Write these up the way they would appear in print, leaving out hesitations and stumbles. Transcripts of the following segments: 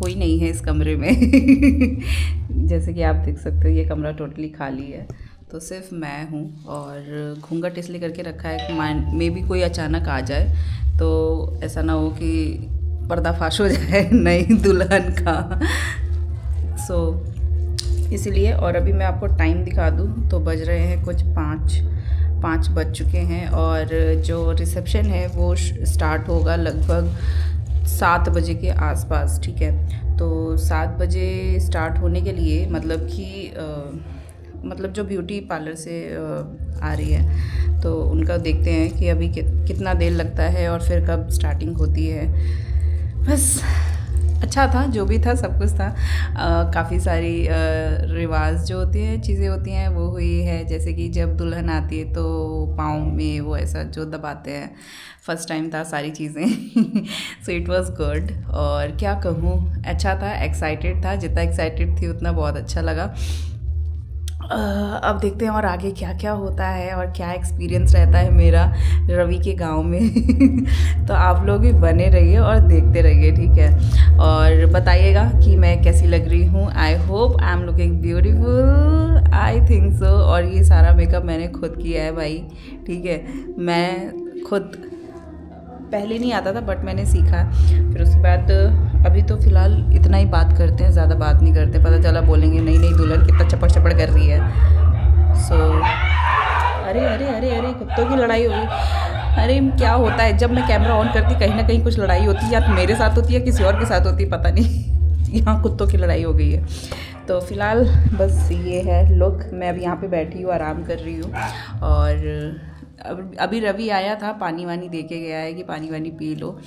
कोई नहीं है इस कमरे में। जैसे कि आप देख सकते हो ये कमरा टोटली खाली है, तो सिर्फ मैं हूँ। और घूंघट इसलिए करके रखा है कि मे भी कोई अचानक आ जाए तो ऐसा ना हो कि पर्दाफाश हो जाए नई दुल्हन का। सो इसीलिए। और अभी मैं आपको टाइम दिखा दूँ तो बज रहे हैं कुछ 5 बज चुके हैं। और जो रिसेप्शन है वो स्टार्ट होगा लगभग 7 बजे के आसपास, ठीक है। तो 7 बजे स्टार्ट होने के लिए मतलब कि मतलब जो ब्यूटी पार्लर से आ रही है तो उनका देखते हैं कि अभी कितना देर लगता है और फिर कब स्टार्टिंग होती है। बस अच्छा था, जो भी था सब कुछ था। काफ़ी सारी रिवाज जो होते हैं, चीज़ें होती हैं वो हुई है। जैसे कि जब दुल्हन आती है तो पाँव में वो ऐसा जो दबाते हैं, फर्स्ट टाइम था सारी चीज़ें। So it was good. और क्या कहूँ, अच्छा था, एक्साइटेड था, जितना एक्साइटेड थी उतना बहुत अच्छा लगा। अब देखते हैं और आगे क्या क्या होता है और क्या एक्सपीरियंस रहता है मेरा रवि के गांव में। तो आप लोग भी बने रहिए और देखते रहिए, ठीक है। और बताइएगा कि मैं कैसी लग रही हूँ। I hope I am looking beautiful, I think so. और ये सारा मेकअप मैंने खुद किया है भाई, ठीक है। मैं खुद पहले नहीं आता था बट मैंने सीखा। फिर उसके बाद अभी तो फ़िलहाल इतना ही बात करते हैं, ज़्यादा बात नहीं करते। पता चला बोलेंगे नई नई दुल्हन कितना चपड़ चपड़ कर रही है। सो अरे अरे अरे अरे कुत्तों की लड़ाई हो गई। अरे क्या होता है जब मैं कैमरा ऑन करती, कहीं ना कहीं कुछ लड़ाई होती है, या तो मेरे साथ होती है या किसी और के साथ होती है, पता नहीं। यहाँ कुत्तों की लड़ाई हो गई है। तो फ़िलहाल बस ये है लुक। मैं अभी यहाँ पे बैठी हूँ, आराम कर रही हूँ। और अभी रवि आया था, पानी वानी दे के गया है कि पानी वानी पी लो।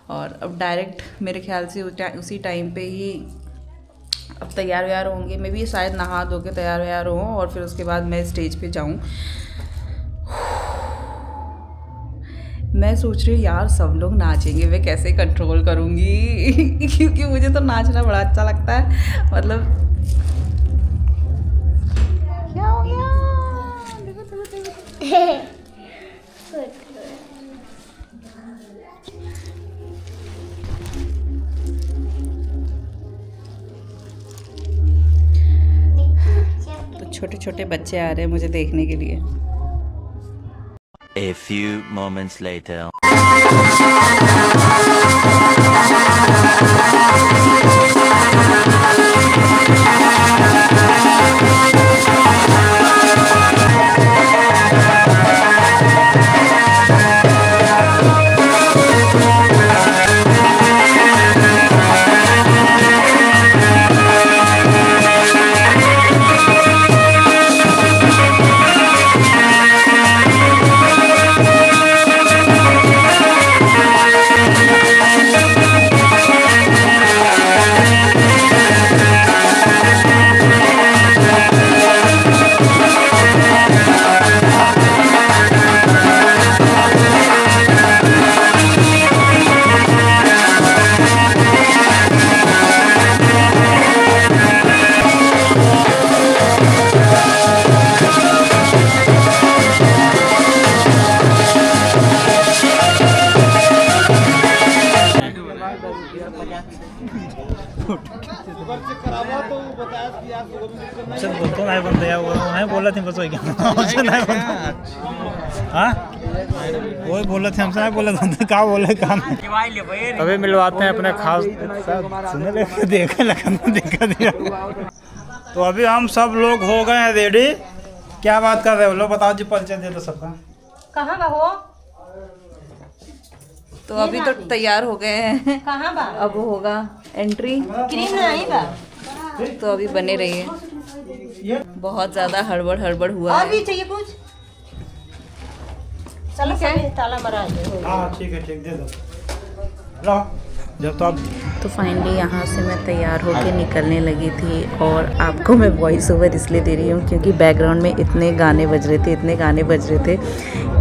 और अब डायरेक्ट मेरे ख्याल से उसी टाइम पे ही अब तैयार व्यार होंगे। मैं भी शायद नहा धो के तैयार व्यार हों और फिर उसके बाद मैं स्टेज पे जाऊं। मैं सोच रही हूँ यार सब लोग नाचेंगे, मैं कैसे कंट्रोल करूँगी। क्योंकि मुझे तो नाचना बड़ा अच्छा लगता है। मतलब क्या हो गया? तो छोटे छोटे बच्चे आ रहे हैं मुझे देखने के लिए। A few moments later. तो नहीं बन गया वो नहीं बोला थी बस वही क्या नहीं बन। हाँ वही बोला थे हमसे, नहीं बोला था क्या बोले काम। अभी मिलवाते हैं अपने खास सुने लेके देखे लगन देखा दिया। तो अभी हम सब लोग हो गए हैं रेडी। क्या बात कर रहे हो लोग, बताओ जी, परिचय दे दो सबका। कहाँ बा हो? तो अभी तो तैयार हो गए हैं, कहाँ बा? अब होगा एंट्री। क्रीम नहीं बा? तो अभी बने रहिए। बहुत ज़्यादा हड़बड़ हुआ और है। भी चाहिए कुछ? चलो सब ताला मरा दे। हाँ ठीक है, ठीक दे दो लो जब तो आप। तो फाइनली यहाँ से मैं तैयार होके निकलने लगी थी। और आपको मैं वॉइस ओवर इसलिए दे रही हूँ क्योंकि बैकग्राउंड में इतने गाने बज रहे थे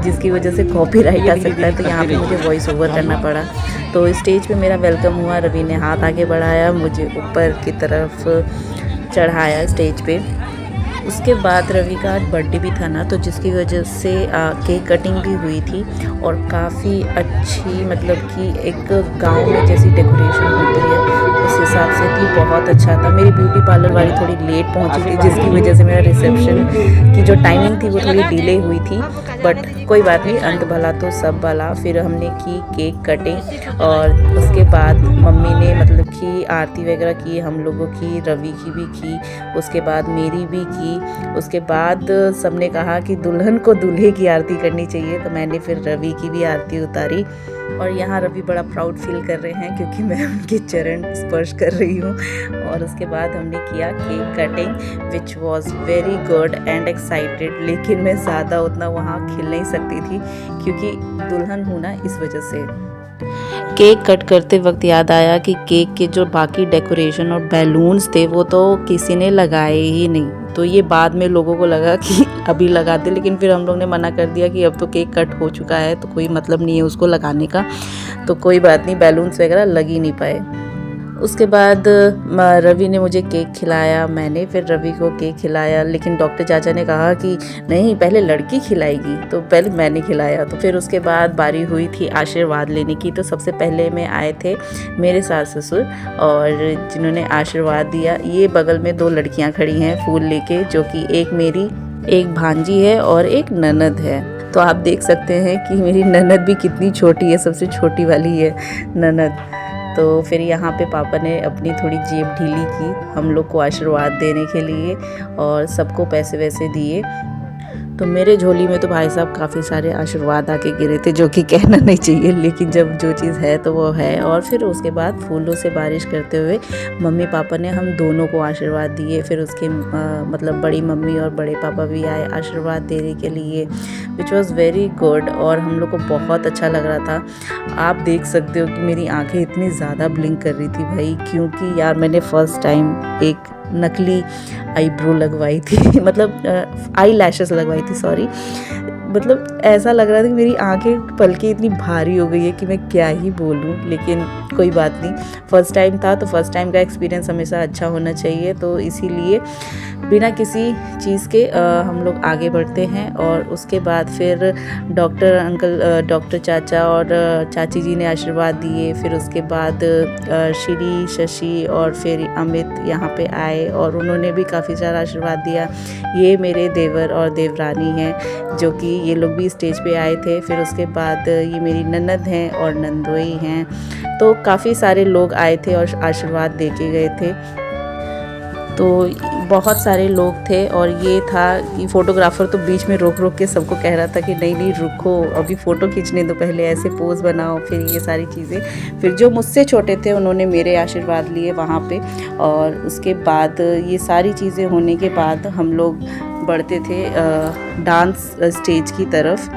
जिसकी वजह से कॉपीराइट आ सकता है। तो यहाँ पे मुझे वॉइस ओवर करना पड़ा। तो स्टेज पे मेरा वेलकम हुआ, रवि ने हाथ आगे बढ़ाया, मुझे ऊपर की तरफ चढ़ाया स्टेज पे। उसके बाद रवि का आज बर्थडे भी था ना, तो जिसकी वजह से केक कटिंग भी हुई थी। और काफ़ी अच्छी, मतलब कि एक गांव में जैसी डेकोरेशन होती है उस हिसाब से थी बहुत अच्छा था। मेरी ब्यूटी पार्लर वाली थोड़ी लेट पहुंची थी, जिसकी वजह से मेरा रिसेप्शन की जो टाइमिंग थी वो थोड़ी डिले हुई थी, बट कोई बात नहीं, अंत भला तो सब भला। फिर हमने की केक कटिंग और उसके बाद मम्मी ने मतलब कि आरती वगैरह की, हम लोगों की, रवि की भी की, उसके बाद मेरी भी की। उसके बाद सबने कहा कि दुल्हन को दूल्हे की आरती करनी चाहिए, तो मैंने फिर रवि की भी आरती उतारी। और यहाँ रवि बड़ा प्राउड फील कर रहे हैं क्योंकि मैं उनके चरण स्पर्श कर रही हूँ। और उसके बाद हमने किया cake cutting which was very good and excited, लेकिन मैं ज़्यादा उतना वहाँ खिल नहीं सकती थी क्योंकि दुल्हन हूँ ना, इस वजह से। केक कट करते वक्त याद आया कि केक के जो बाकी डेकोरेशन और बैलून्स थे वो तो किसी ने लगाए ही नहीं, तो ये बाद में लोगों को लगा कि अभी लगा दे, लेकिन फिर हम लोग ने मना कर दिया कि अब तो केक कट हो चुका है तो कोई मतलब नहीं है उसको लगाने का, तो कोई बात नहीं, बैलून्स वगैरह लग ही नहीं पाए। उसके बाद रवि ने मुझे केक खिलाया, मैंने फिर रवि को केक खिलाया, लेकिन डॉक्टर चाचा ने कहा कि नहीं पहले लड़की खिलाएगी, तो पहले मैंने खिलाया। तो फिर उसके बाद बारी हुई थी आशीर्वाद लेने की, तो सबसे पहले में आए थे मेरे सास ससुर और जिन्होंने आशीर्वाद दिया। ये बगल में 2 लड़कियां खड़ी हैं फूल लेके, जो कि एक मेरी एक भांजी है और एक ननद है। तो आप देख सकते हैं कि मेरी ननद भी कितनी छोटी है, सबसे छोटी वाली है ननद। तो फिर यहाँ पे पापा ने अपनी थोड़ी जेब ढीली की हम लोग को आशीर्वाद देने के लिए और सबको पैसे वैसे दिए। तो मेरे झोली में तो भाई साहब काफ़ी सारे आशीर्वाद आके गिरे थे, जो कि कहना नहीं चाहिए, लेकिन जब जो चीज़ है तो वो है। और फिर उसके बाद फूलों से बारिश करते हुए मम्मी पापा ने हम दोनों को आशीर्वाद दिए। फिर उसके मतलब बड़ी मम्मी और बड़े पापा भी आए आशीर्वाद देने के लिए, विच वॉज़ वेरी गुड और हम लोग को बहुत अच्छा लग रहा था। आप देख सकते हो कि मेरी आँखें इतनी ज़्यादा ब्लिंक कर रही थी भाई, क्योंकि यार मैंने फ़र्स्ट टाइम एक नकली आईब्रो लगवाई थी मतलब आई लैशेस लगवाई थी, सॉरी। मतलब ऐसा लग रहा था कि मेरी आंखें पलकें इतनी भारी हो गई है कि मैं क्या ही बोलूं, लेकिन कोई बात नहीं, फ़र्स्ट टाइम था तो फ़र्स्ट टाइम का एक्सपीरियंस हमेशा अच्छा होना चाहिए। तो इसीलिए बिना किसी चीज़ के हम लोग आगे बढ़ते हैं। और उसके बाद फिर डॉक्टर अंकल, डॉक्टर चाचा और चाची जी ने आशीर्वाद दिए। फिर उसके बाद श्री शशि और फिर अमित यहाँ पे आए और उन्होंने भी काफ़ी सारा आशीर्वाद दिया। ये मेरे देवर और देवरानी हैं, जो कि ये लोग भी स्टेज पे आए थे। फिर उसके बाद ये मेरी ननद हैं और नंदोई हैं, तो काफ़ी सारे लोग आए थे और आशीर्वाद दे के गए थे। तो बहुत सारे लोग थे और ये था कि फ़ोटोग्राफ़र तो बीच में रोक रोक के सबको कह रहा था कि नहीं नहीं रुको, अभी फ़ोटो खींचने दो, पहले ऐसे पोज बनाओ, फिर ये सारी चीज़ें। फिर जो मुझसे छोटे थे उन्होंने मेरे आशीर्वाद लिए वहाँ पे। और उसके बाद ये सारी चीज़ें होने के बाद हम लोग बढ़ते थे डांस स्टेज की तरफ।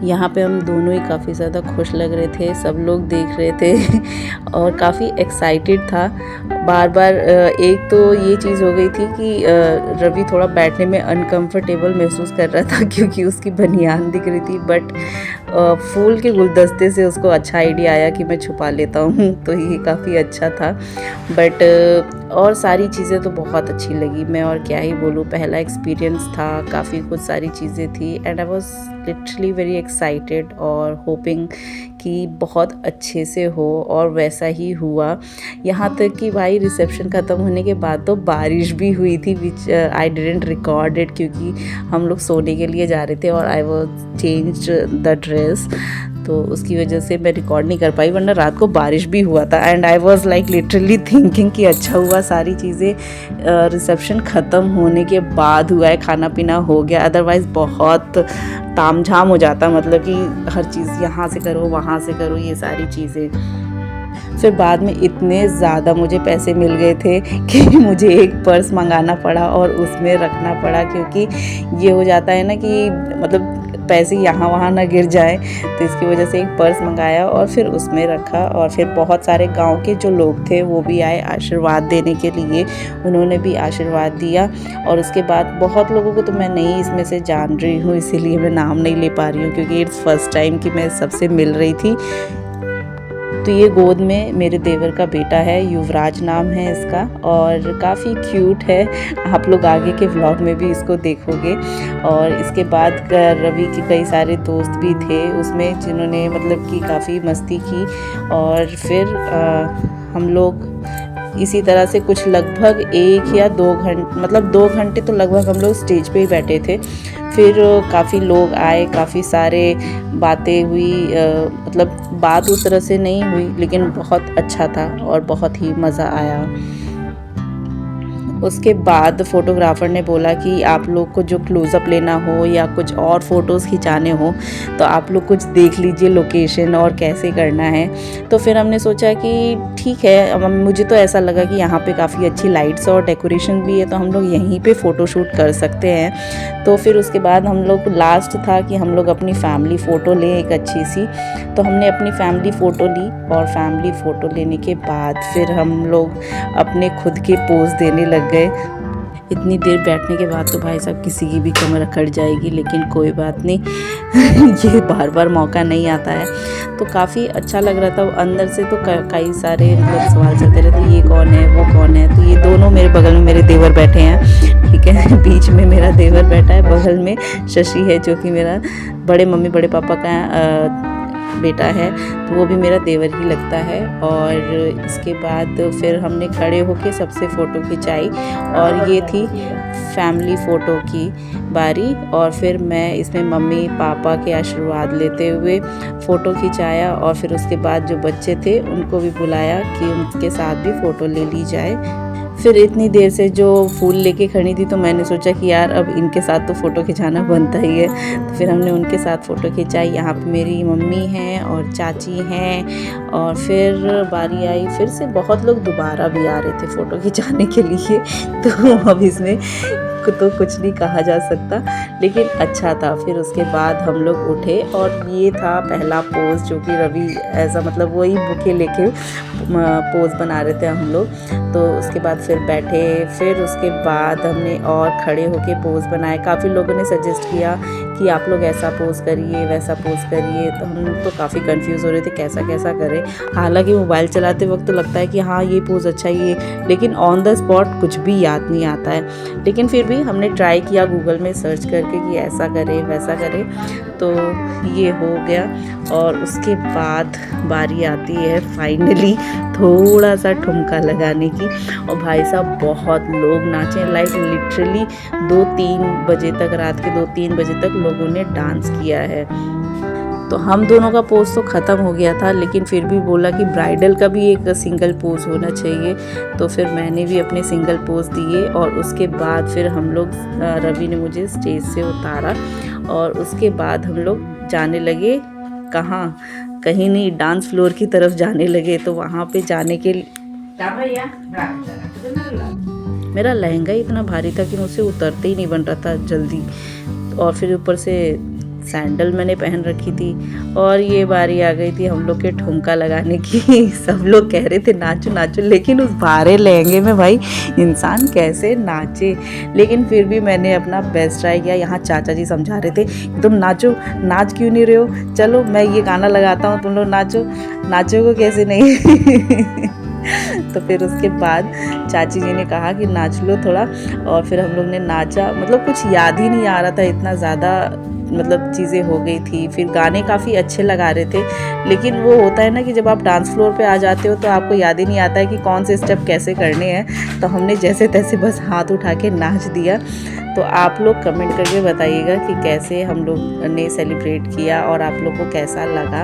यहाँ पे हम दोनों ही काफ़ी ज़्यादा खुश लग रहे थे, सब लोग देख रहे थे और काफ़ी एक्साइटेड था। बार बार एक तो ये चीज़ हो गई थी कि रवि थोड़ा बैठने में अनकंफर्टेबल महसूस कर रहा था क्योंकि उसकी बनियान दिख रही थी, बट फूल के गुलदस्ते से उसको अच्छा आइडिया आया कि मैं छुपा लेता हूँ, तो ये काफ़ी अच्छा था। बट और सारी चीज़ें तो बहुत अच्छी लगी, मैं और क्या ही बोलूँ, पहला एक्सपीरियंस था, काफ़ी कुछ सारी चीज़ें थी and I was literally very excited और होपिंग कि बहुत अच्छे से हो, और वैसा ही हुआ। यहाँ तक कि भाई रिसेप्शन ख़त्म होने के बाद तो बारिश भी हुई थी, विच आई डिडंट रिकॉर्ड इट क्योंकि हम लोग सोने के लिए जा रहे थे और I was changed the dress, तो उसकी वजह से मैं रिकॉर्ड नहीं कर पाई, वरना रात को बारिश भी हुआ था। And I was like literally thinking कि अच्छा हुआ सारी चीज़ें रिसेप्शन ख़त्म होने के बाद हुआ है, खाना पीना हो गया, अदरवाइज़ बहुत तामझाम हो जाता, मतलब कि हर चीज़ यहाँ से करो वहाँ से करो, ये सारी चीज़ें। फिर बाद में इतने ज़्यादा मुझे पैसे मिल गए थे कि मुझे एक पर्स मंगाना पड़ा और उसमें रखना पड़ा, क्योंकि ये हो जाता है ना कि मतलब पैसे यहाँ वहाँ ना गिर जाए, तो इसकी वजह से एक पर्स मंगाया और फिर उसमें रखा। और फिर बहुत सारे गांव के जो लोग थे वो भी आए आशीर्वाद देने के लिए, उन्होंने भी आशीर्वाद दिया। और उसके बाद बहुत लोगों को तो मैं नहीं इसमें से जान रही हूँ, इसीलिए मैं नाम नहीं ले पा रही हूँ, क्योंकि इट्स फर्स्ट टाइम कि मैं सबसे मिल रही थी। तो ये गोद में मेरे देवर का बेटा है, युवराज नाम है इसका, और काफ़ी क्यूट है, आप लोग आगे के व्लॉग में भी इसको देखोगे। और इसके बाद रवि के कई सारे दोस्त भी थे उसमें, जिन्होंने मतलब कि काफ़ी मस्ती की। और फिर हम लोग इसी तरह से कुछ लगभग 1 या 2 घंटे, मतलब 2 घंटे तो लगभग हम लोग स्टेज पे ही बैठे थे। फिर काफ़ी लोग आए, काफ़ी सारे बातें हुई, मतलब बात उस तरह से नहीं हुई, लेकिन बहुत अच्छा था और बहुत ही मज़ा आया। उसके बाद फ़ोटोग्राफ़र ने बोला कि आप लोग को जो क्लोज़अप लेना हो या कुछ और फ़ोटोज़ खिंचाने हो तो आप लोग कुछ देख लीजिए लोकेशन और कैसे करना है। तो फिर हमने सोचा कि ठीक है, मुझे तो ऐसा लगा कि यहाँ पे काफ़ी अच्छी लाइट्स और डेकोरेशन भी है, तो हम लोग यहीं पे फ़ोटोशूट कर सकते हैं। तो फिर उसके बाद हम लोग लास्ट था कि हम लोग अपनी फैमिली फ़ोटो लें एक अच्छी सी। तो हमने अपनी फैमिली फ़ोटो ली और फैमिली फ़ोटो लेने के बाद फिर हम लोग अपने खुद के पोज़ देने लग गए। इतनी देर बैठने के बाद तो भाई साहब किसी की भी कमर अकड़ जाएगी, लेकिन कोई बात नहीं ये बार बार मौका नहीं आता है। तो काफ़ी अच्छा लग रहा था। अंदर से तो कई सारे मतलब सवाल चलते रहे थे, ये कौन है, वो कौन है। तो ये दोनों मेरे बगल में मेरे देवर बैठे हैं, ठीक है, बीच में मेरा देवर बैठा है, बगल में शशि है जो कि मेरा बड़े मम्मी बड़े पापा का बेटा है, तो वो भी मेरा देवर ही लगता है। और इसके बाद फिर हमने खड़े होके सबसे फ़ोटो खिंचाई और ये थी फैमिली फ़ोटो की बारी। और फिर मैं इसमें मम्मी पापा के आशीर्वाद लेते हुए फ़ोटो खिंचाया और फिर उसके बाद जो बच्चे थे उनको भी बुलाया कि उनके साथ भी फ़ोटो ले ली जाए। फिर इतनी देर से जो फूल लेके खड़ी थी तो मैंने सोचा कि यार अब इनके साथ तो फ़ोटो खिंचाना बनता ही है। तो फिर हमने उनके साथ फ़ोटो खिंचाई। यहाँ पे मेरी मम्मी हैं और चाची हैं। और फिर बारी आई, फिर से बहुत लोग दोबारा भी आ रहे थे फ़ोटो खिंचाने के लिए। तो अब इसमें तो कुछ नहीं कहा जा सकता, लेकिन अच्छा था। फिर उसके बाद हम लोग उठे और ये था पहला पोज़ जो कि रवि ऐसा मतलब वही बुके लेके पोज़ बना रहे थे हम लोग। तो उसके बाद फिर बैठे, फिर उसके बाद हमने और खड़े होके पोज़ बनाए। काफ़ी लोगों ने सजेस्ट किया कि आप लोग ऐसा पोज़ करिए, वैसा पोज़ करिए। तो हम लोग तो काफ़ी कंफ्यूज हो रहे थे कैसा कैसा करें। हालांकि मोबाइल चलाते वक्त तो लगता है कि हाँ ये पोज़ अच्छा ही है, लेकिन ऑन द स्पॉट कुछ भी याद नहीं आता है। लेकिन फिर भी हमने ट्राई किया गूगल में सर्च करके कि ऐसा करें वैसा करें, तो ये हो गया। और उसके बाद बारी आती है फाइनली थोड़ा सा ठुमका लगाने की। और भाई साहब बहुत लोग नाचे, लाइक लिटरली 2-3 बजे तक, रात के 2-3 बजे तक लोगों ने डांस किया है। तो हम दोनों का पोज तो ख़त्म हो गया था, लेकिन फिर भी बोला कि ब्राइडल का भी एक सिंगल पोज होना चाहिए। तो फिर मैंने भी अपने सिंगल पोज दिए और उसके बाद फिर हम लोग, रवि ने मुझे स्टेज से उतारा और उसके बाद हम लोग जाने लगे कहाँ, कहीं नहीं, डांस फ्लोर की तरफ जाने लगे। तो वहाँ पे जाने के लिए मेरा लहंगा ही इतना भारी था कि मुझसे उतरते ही नहीं बन रहा था जल्दी। और फिर ऊपर से सैंडल मैंने पहन रखी थी और ये बारी आ गई थी हम लोग के ठुमका लगाने की। सब लोग कह रहे थे नाचो नाचो, लेकिन उस भारे लहंगे में भाई इंसान कैसे नाचे। लेकिन फिर भी मैंने अपना बेस्ट ट्राई किया। यहाँ चाचा जी समझा रहे थे तुम नाचो, नाच क्यों नहीं रहे हो, चलो मैं ये गाना लगाता हूँ, तुम लोग नाचो, नाचोगे कैसे नहीं। तो फिर उसके बाद चाची जी ने कहा कि नाच लो थोड़ा, और फिर हम लोग ने नाचा। मतलब कुछ याद ही नहीं आ रहा था, इतना ज़्यादा मतलब चीज़ें हो गई थी। फिर गाने काफ़ी अच्छे लगा रहे थे, लेकिन वो होता है ना कि जब आप डांस फ्लोर पे आ जाते हो तो आपको याद ही नहीं आता है कि कौन से स्टेप कैसे करने हैं। तो हमने जैसे तैसे बस हाथ उठा के नाच दिया। तो आप लोग कमेंट करके बताइएगा कि कैसे हम लोग ने सेलिब्रेट किया और आप लोग को कैसा लगा।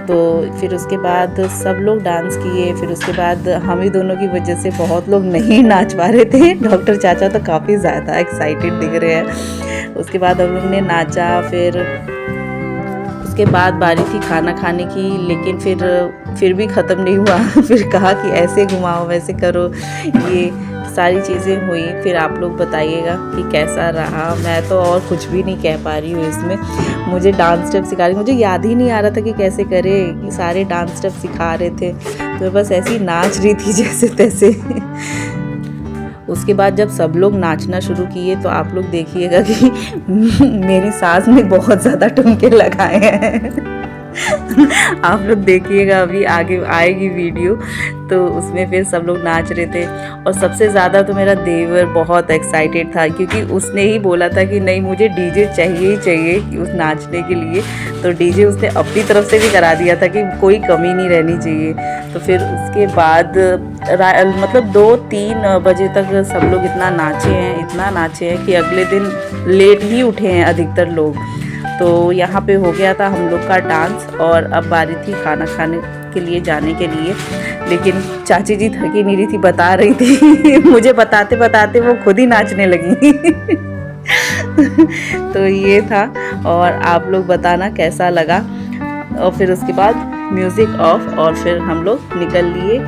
तो फिर उसके बाद सब लोग डांस किए। फिर उसके बाद हम ही दोनों की वजह से बहुत लोग नहीं नाच पा रहे थे। डॉक्टर चाचा तो काफ़ी ज़्यादा एक्साइटेड दिख रहे हैं। उसके बाद हम लोग ने नाचा। फिर उसके बाद बारी थी खाना खाने की, लेकिन फिर भी ख़त्म नहीं हुआ। फिर कहा कि ऐसे घुमाओ, वैसे करो, ये सारी चीज़ें हुई। फिर आप लोग बताइएगा कि कैसा रहा। मैं तो और कुछ भी नहीं कह पा रही हूँ इसमें। मुझे डांस स्टेप सिखा रही, मुझे याद ही नहीं आ रहा था कि कैसे करे, कि सारे डांस स्टेप सिखा रहे थे, तो मैं बस ऐसे ही नाच रही थी जैसे तैसे। उसके बाद जब सब लोग नाचना शुरू किए तो आप लोग देखिएगा कि मेरी सास ने बहुत ज़्यादा ठुमके लगाए हैं। आप लोग देखिएगा, अभी आगे आएगी वीडियो तो उसमें फिर सब लोग नाच रहे थे। और सबसे ज़्यादा तो मेरा देवर बहुत एक्साइटेड था, क्योंकि उसने ही बोला था कि नहीं मुझे डीजे चाहिए ही चाहिए कि उस नाचने के लिए। तो डीजे उसने अपनी तरफ से भी करा दिया था कि कोई कमी नहीं रहनी चाहिए। तो फिर उसके बाद मतलब 2-3 बजे तक सब लोग इतना नाचे हैं कि अगले दिन लेट ही उठे हैं अधिकतर लोग। तो यहाँ पे हो गया था हम लोग का डांस, और अब बारी थी खाना खाने के लिए जाने के लिए। लेकिन चाची जी थकी नहीं रही थी, बता रही थी मुझे बताते बताते वो खुद ही नाचने लगी तो ये था, और आप लोग बताना कैसा लगा। और फिर उसके बाद म्यूज़िक ऑफ, और फिर हम लोग निकल लिए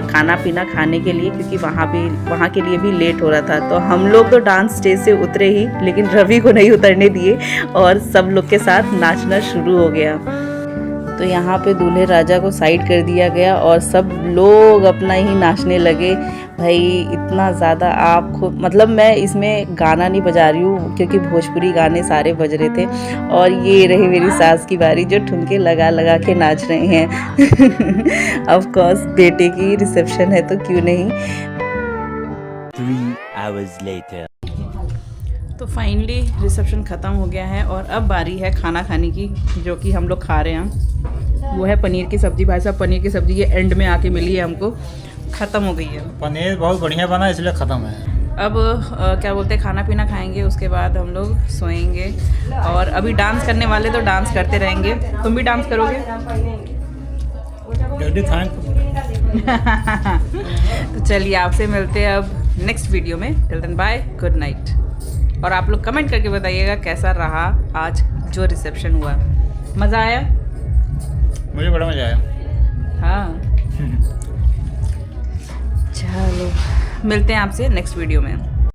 खाना पीना खाने के लिए, क्योंकि वहाँ के लिए भी लेट हो रहा था। तो हम लोग तो डांस स्टेज से उतरे ही, लेकिन रवि को नहीं उतरने दिए और सब लोग के साथ नाचना शुरू हो गया। तो यहाँ पे दूल्हे राजा को साइड कर दिया गया और सब लोग अपना ही नाचने लगे। भाई इतना ज़्यादा आपको मतलब मैं इसमें गाना नहीं बजा रही हूँ, क्योंकि भोजपुरी गाने सारे बज रहे थे। और ये रही मेरी सास की बारी, जो ठुमके लगा लगा के नाच रहे हैं ऑफ कोर्स बेटे की रिसेप्शन है तो क्यों नहीं। 3 hours later. तो फाइनली रिसेप्शन ख़त्म हो गया है, और अब बारी है खाना खाने की, जो कि हम लोग खा रहे हैं। वो है पनीर की सब्ज़ी। भाई साहब पनीर की सब्ज़ी ये एंड में आके मिली है हमको, ख़त्म हो गई है। पनीर बहुत बढ़िया बना इसलिए ख़त्म है। अब क्या बोलते हैं, खाना पीना खाएंगे, उसके बाद हम लोग सोएंगे। और अभी डांस करने वाले तो डांस करते रहेंगे। तुम भी डांस करोगे? जल्दी खाएं। तो चलिए आपसे मिलते हैं अब नेक्स्ट वीडियो में। Till then bye, good night. और आप लोग कमेंट करके बताइएगा कैसा रहा आज जो रिसेप्शन हुआ। मज़ा आया? मुझे बड़ा मज़ा आया। हाँ चलो मिलते हैं आपसे नेक्स्ट वीडियो में।